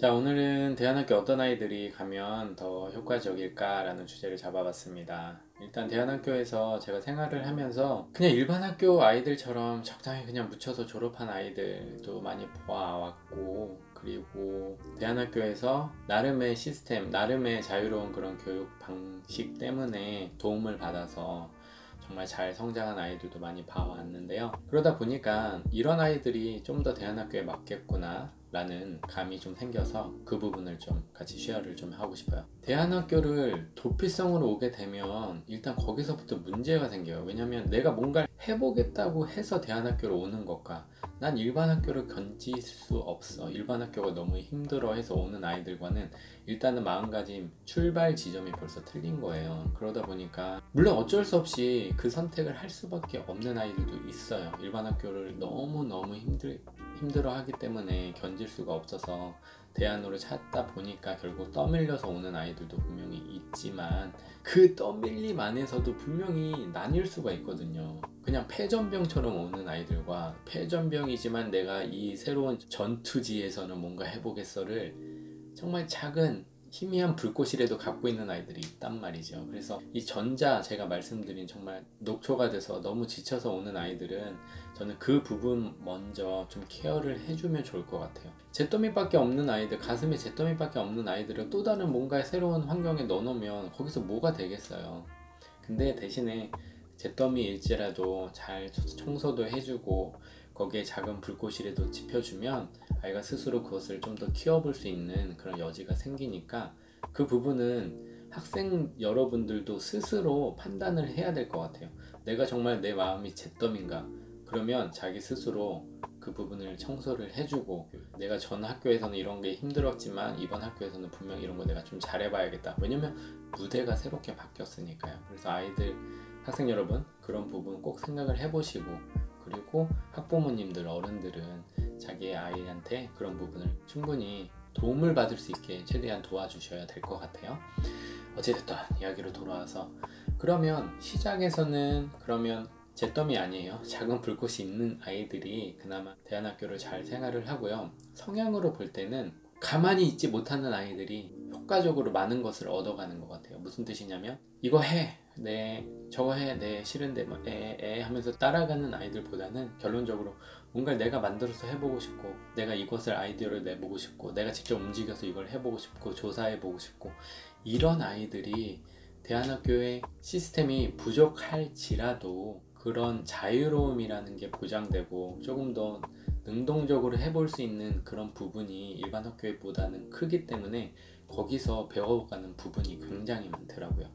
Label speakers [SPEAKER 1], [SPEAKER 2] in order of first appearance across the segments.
[SPEAKER 1] 자, 오늘은 대안학교 어떤 아이들이 가면 더 효과적일까 라는 주제를 잡아봤습니다. 일단 대안학교에서 제가 생활을 하면서 그냥 일반 학교 아이들처럼 적당히 그냥 묻혀서 졸업한 아이들도 많이 보아왔고, 그리고 대안학교에서 나름의 시스템, 나름의 자유로운 그런 교육 방식 때문에 도움을 받아서 정말 잘 성장한 아이들도 많이 봐왔는데요. 그러다 보니까 이런 아이들이 좀 더 대안학교에 맞겠구나 라는 감이 좀 생겨서 그 부분을 좀 같이 쉐어를 좀 하고 싶어요. 대안학교를 도피성으로 오게 되면 일단 거기서부터 문제가 생겨요. 왜냐면 내가 뭔가를 해보겠다고 해서 대안학교로 오는 것과 난 일반 학교를 견딜 수 없어, 일반 학교가 너무 힘들어 해서 오는 아이들과는 일단은 마음가짐, 출발 지점이 벌써 틀린 거예요. 그러다 보니까 물론 어쩔 수 없이 그 선택을 할 수밖에 없는 아이들도 있어요. 일반 학교를 너무너무 힘들어 하기 때문에 견딜 수가 없어서 대안으로 찾다 보니까 결국 떠밀려서 오는 아이들도 분명히 있지만, 그 떠밀림 안에서도 분명히 나뉠 수가 있거든요. 그냥 패전병처럼 오는 아이들과 패전병이지만 내가 이 새로운 전투지에서는 뭔가 해보겠어를 정말 작은 희미한 불꽃이라도 갖고 있는 아이들이 있단 말이죠. 그래서 이 전자, 제가 말씀드린 정말 녹초가 돼서 너무 지쳐서 오는 아이들은 저는 그 부분 먼저 좀 케어를 해주면 좋을 것 같아요. 잿더미밖에 없는 아이들, 가슴에 잿더미밖에 없는 아이들을 또 다른 뭔가 새로운 환경에 넣어놓으면 거기서 뭐가 되겠어요. 근데 대신에 잿더미일지라도 잘 청소도 해주고 거기에 작은 불꽃이라도 지펴주면 아이가 스스로 그것을 좀 더 키워볼 수 있는 그런 여지가 생기니까, 그 부분은 학생 여러분들도 스스로 판단을 해야 될 것 같아요. 내가 정말 내 마음이 잿더미인가? 그러면 자기 스스로 그 부분을 청소를 해주고, 내가 전 학교에서는 이런 게 힘들었지만 이번 학교에서는 분명 이런 거 내가 좀 잘해봐야겠다. 왜냐면 무대가 새롭게 바뀌었으니까요. 그래서 아이들, 학생 여러분, 그런 부분 꼭 생각을 해보시고, 그리고 학부모님들, 어른들은 자기의 아이한테 그런 부분을 충분히 도움을 받을 수 있게 최대한 도와주셔야 될 것 같아요. 어찌됐든 이야기로 돌아와서, 그러면 시작에서는 그러면 잿더미 아니에요. 작은 불꽃이 있는 아이들이 그나마 대안학교를 잘 생활을 하고요. 성향으로 볼 때는 가만히 있지 못하는 아이들이 효과적으로 많은 것을 얻어가는 것 같아요. 무슨 뜻이냐면 이거 해, 네, 저거 해, 네, 싫은데 뭐 하면서 따라가는 아이들보다는 결론적으로 뭔가를 내가 만들어서 해보고 싶고, 내가 이것을 아이디어를 내보고 싶고, 내가 직접 움직여서 이걸 해보고 싶고, 조사해보고 싶고, 이런 아이들이 대안학교의 시스템이 부족할지라도 그런 자유로움이라는 게 보장되고 조금 더 능동적으로 해볼 수 있는 그런 부분이 일반 학교보다는 크기 때문에 거기서 배워가는 부분이 굉장히 많더라고요.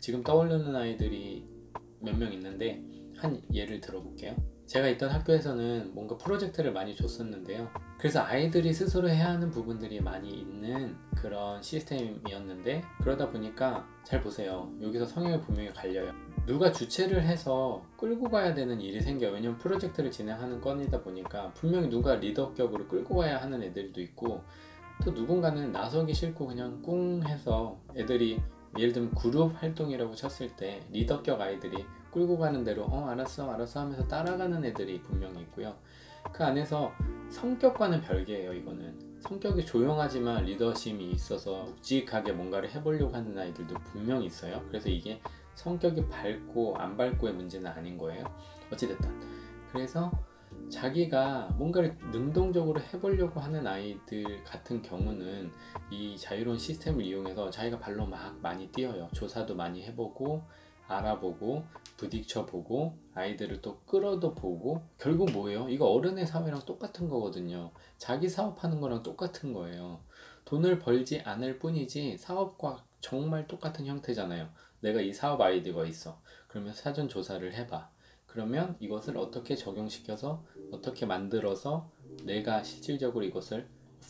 [SPEAKER 1] 지금 떠오르는 아이들이 몇 명 있는데 한 예를 들어볼게요. 제가 있던 학교에서는 뭔가 프로젝트를 많이 줬었는데요. 그래서 아이들이 스스로 해야 하는 부분들이 많이 있는 그런 시스템이었는데, 그러다 보니까 잘 보세요. 여기서 성향이 분명히 갈려요. 누가 주체를 해서 끌고 가야 되는 일이 생겨요. 왜냐면 프로젝트를 진행하는 건이다 보니까 분명히 누가 리더격으로 끌고 가야 하는 애들도 있고, 또 누군가는 나서기 싫고 그냥 꿍 해서 애들이, 예를 들면 그룹 활동이라고 쳤을 때 리더격 아이들이 끌고 가는 대로 알았어 하면서 따라가는 애들이 분명히 있고요. 그 안에서 성격과는 별개예요. 이거는 성격이 조용하지만 리더십이 있어서 묵직하게 뭔가를 해보려고 하는 아이들도 분명히 있어요. 그래서 이게 성격이 밝고 안 밝고의 문제는 아닌 거예요. 어찌됐든 그래서 자기가 뭔가를 능동적으로 해보려고 하는 아이들 같은 경우는 이 자유로운 시스템을 이용해서 자기가 발로 막 많이 뛰어요. 조사도 많이 해보고, 알아보고, 부딪혀보고, 아이들을 또 끌어도 보고. 결국 뭐예요? 이거 어른의 사회랑 똑같은 거거든요. 자기 사업하는 거랑 똑같은 거예요. 돈을 벌지 않을 뿐이지 사업과 정말 똑같은 형태잖아요. 내가 이 사업 아이디어가 있어. 그러면 사전 조사를 해봐. 그러면 이것을 어떻게 적용시켜서 어떻게 만들어서 내가 실질적으로 이것을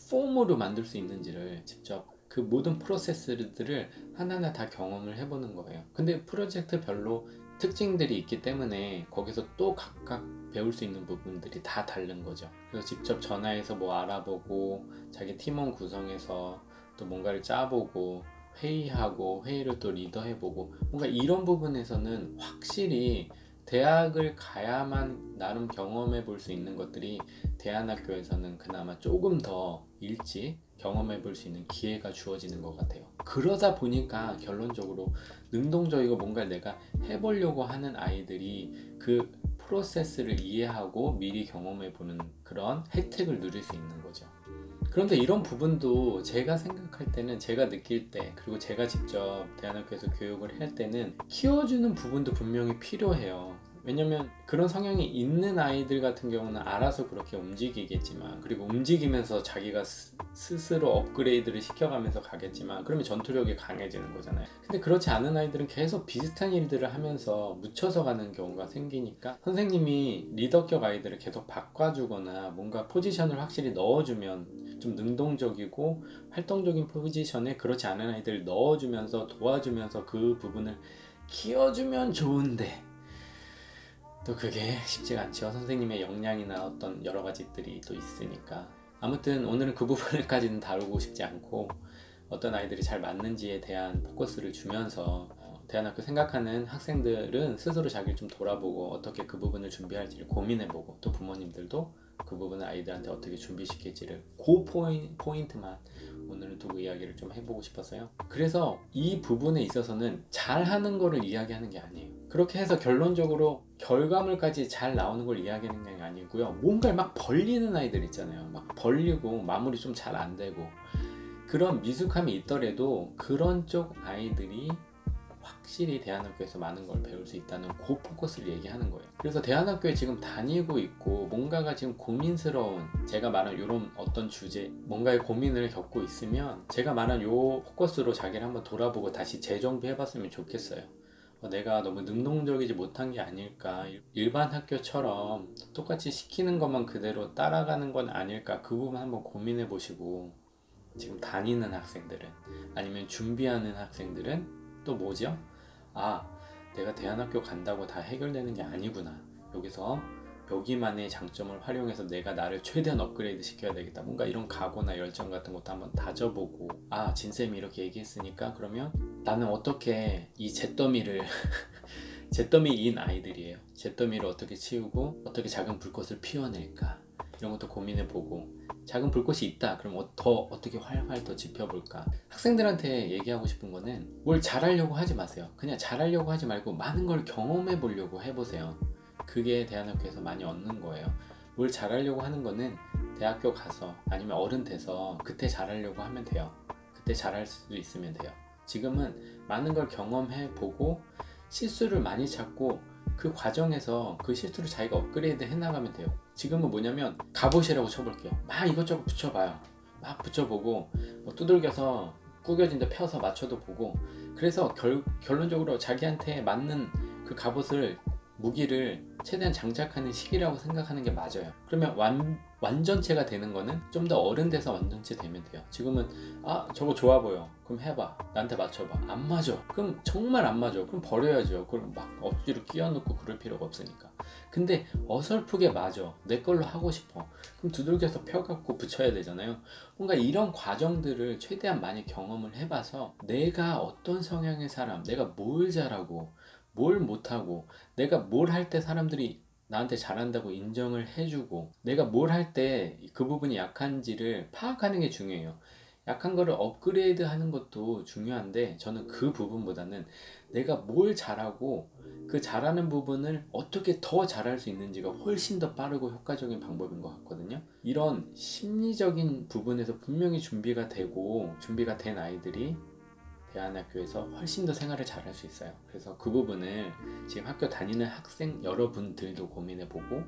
[SPEAKER 1] 폼으로 만들 수 있는지를 직접 그 모든 프로세스들을 하나하나 다 경험을 해보는 거예요. 근데 프로젝트별로 특징들이 있기 때문에 거기서 또 각각 배울 수 있는 부분들이 다 다른 거죠. 그래서 직접 전화해서 뭐 알아보고, 자기 팀원 구성해서 또 뭔가를 짜보고, 회의하고, 회의를 또 리더해보고, 뭔가 이런 부분에서는 확실히 대학을 가야만 나름 경험해 볼 수 있는 것들이 대안학교에서는 그나마 조금 더 일찍 경험해 볼 수 있는 기회가 주어지는 것 같아요. 그러다 보니까 결론적으로 능동적이고 뭔가를 내가 해보려고 하는 아이들이 그 프로세스를 이해하고 미리 경험해 보는 그런 혜택을 누릴 수 있는 거죠. 그런데 이런 부분도 제가 생각할 때는, 제가 느낄 때, 그리고 제가 직접 대안학교에서 교육을 할 때는 키워주는 부분도 분명히 필요해요. 왜냐면 그런 성향이 있는 아이들 같은 경우는 알아서 그렇게 움직이겠지만, 그리고 움직이면서 자기가 스스로 업그레이드를 시켜가면서 가겠지만, 그러면 전투력이 강해지는 거잖아요. 근데 그렇지 않은 아이들은 계속 비슷한 일들을 하면서 묻혀서 가는 경우가 생기니까, 선생님이 리더격 아이들을 계속 바꿔주거나 뭔가 포지션을 확실히 넣어주면, 좀 능동적이고 활동적인 포지션에 그렇지 않은 아이들을 넣어주면서 도와주면서 그 부분을 키워주면 좋은데, 또 그게 쉽지가 않죠. 선생님의 역량이나 어떤 여러 가지들이 또 있으니까. 아무튼 오늘은 그 부분까지는 다루고 싶지 않고, 어떤 아이들이 잘 맞는지에 대한 포커스를 주면서 대안학교 생각하는 학생들은 스스로 자기를 좀 돌아보고 어떻게 그 부분을 준비할지를 고민해보고, 또 부모님들도 그 부분을 아이들한테 어떻게 준비시킬지를, 그 포인트만 오늘은 두고 이야기를 좀 해보고 싶었어요. 그래서 이 부분에 있어서는 잘하는 거를 이야기하는 게 아니에요. 그렇게 해서 결론적으로 결과물까지 잘 나오는 걸 이야기하는 게 아니고요, 뭔가를 막 벌리는 아이들 있잖아요. 막 벌리고 마무리 좀 잘 안 되고 그런 미숙함이 있더라도 그런 쪽 아이들이 확실히 대안학교에서 많은 걸 배울 수 있다는 그 포커스를 얘기하는 거예요. 그래서 대안학교에 지금 다니고 있고 뭔가가 지금 고민스러운, 제가 말한 이런 어떤 주제, 뭔가의 고민을 겪고 있으면 제가 말한 요 포커스로 자기를 한번 돌아보고 다시 재정비해봤으면 좋겠어요. 내가 너무 능동적이지 못한 게 아닐까, 일반 학교처럼 똑같이 시키는 것만 그대로 따라가는 건 아닐까, 그 부분 한번 고민해 보시고, 지금 다니는 학생들은, 아니면 준비하는 학생들은 또 뭐죠? 아, 내가 대안학교 간다고 다 해결되는 게 아니구나. 여기서 여기만의 장점을 활용해서 내가 나를 최대한 업그레이드 시켜야 되겠다. 뭔가 이런 각오나 열정 같은 것도 한번 다져보고, 아, 진쌤이 이렇게 얘기했으니까 그러면 나는 어떻게 이 잿더미를 잿더미인 아이들이에요. 잿더미를 어떻게 치우고 어떻게 작은 불꽃을 피워낼까, 이런 것도 고민해보고, 작은 불꽃이 있다 그럼 더 어떻게 활활 더 지펴볼까. 학생들한테 얘기하고 싶은 거는, 뭘 잘하려고 하지 마세요. 그냥 잘하려고 하지 말고 많은 걸 경험해 보려고 해보세요. 그게 대안학교에서 많이 얻는 거예요. 뭘 잘하려고 하는 거는 대학교 가서 아니면 어른 돼서 그때 잘하려고 하면 돼요. 그때 잘할 수 있으면 돼요. 지금은 많은 걸 경험해 보고 실수를 많이 찾고 그 과정에서 그 실수를 자기가 업그레이드 해나가면 돼요. 지금은 뭐냐면 갑옷이라고 쳐볼게요. 막 이것저것 붙여봐요. 막 붙여보고 뭐 두들겨서 구겨진 데 펴서 맞춰도 보고, 그래서 결론적으로 자기한테 맞는 그 갑옷을, 무기를 최대한 장착하는 시기라고 생각하는 게 맞아요. 그러면 완전체가 되는 거는 좀 더 어른 돼서 완전체 되면 돼요. 지금은 아, 저거 좋아 보여. 그럼 해봐. 나한테 맞춰봐. 안 맞아. 그럼 정말 안 맞아. 그럼 버려야죠. 그럼 막 억지로 끼워넣고 그럴 필요가 없으니까. 근데 어설프게 맞아. 내 걸로 하고 싶어. 그럼 두들겨서 펴갖고 붙여야 되잖아요. 뭔가 이런 과정들을 최대한 많이 경험을 해봐서 내가 어떤 성향의 사람, 내가 뭘 잘하고 뭘 못하고, 내가 뭘 할 때 사람들이 나한테 잘한다고 인정을 해주고, 내가 뭘 할 때 그 부분이 약한지를 파악하는 게 중요해요. 약한 거를 업그레이드 하는 것도 중요한데, 저는 그 부분보다는 내가 뭘 잘하고 그 잘하는 부분을 어떻게 더 잘할 수 있는지가 훨씬 더 빠르고 효과적인 방법인 것 같거든요. 이런 심리적인 부분에서 분명히 준비가 되고 준비가 된 아이들이 대안학교에서 훨씬 더 생활을 잘할 수 있어요. 그래서 그 부분을 지금 학교 다니는 학생 여러분들도 고민해보고,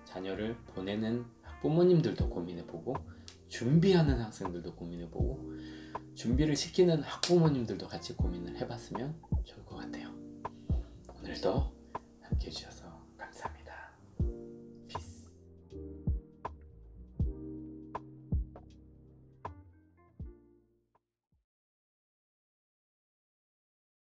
[SPEAKER 1] 자녀를 보내는 학부모님들도 고민해보고, 준비하는 학생들도 고민해보고, 준비를 시키는 학부모님들도 같이 고민을 해봤으면 좋을 것 같아요. 오늘도 함께 해주셔서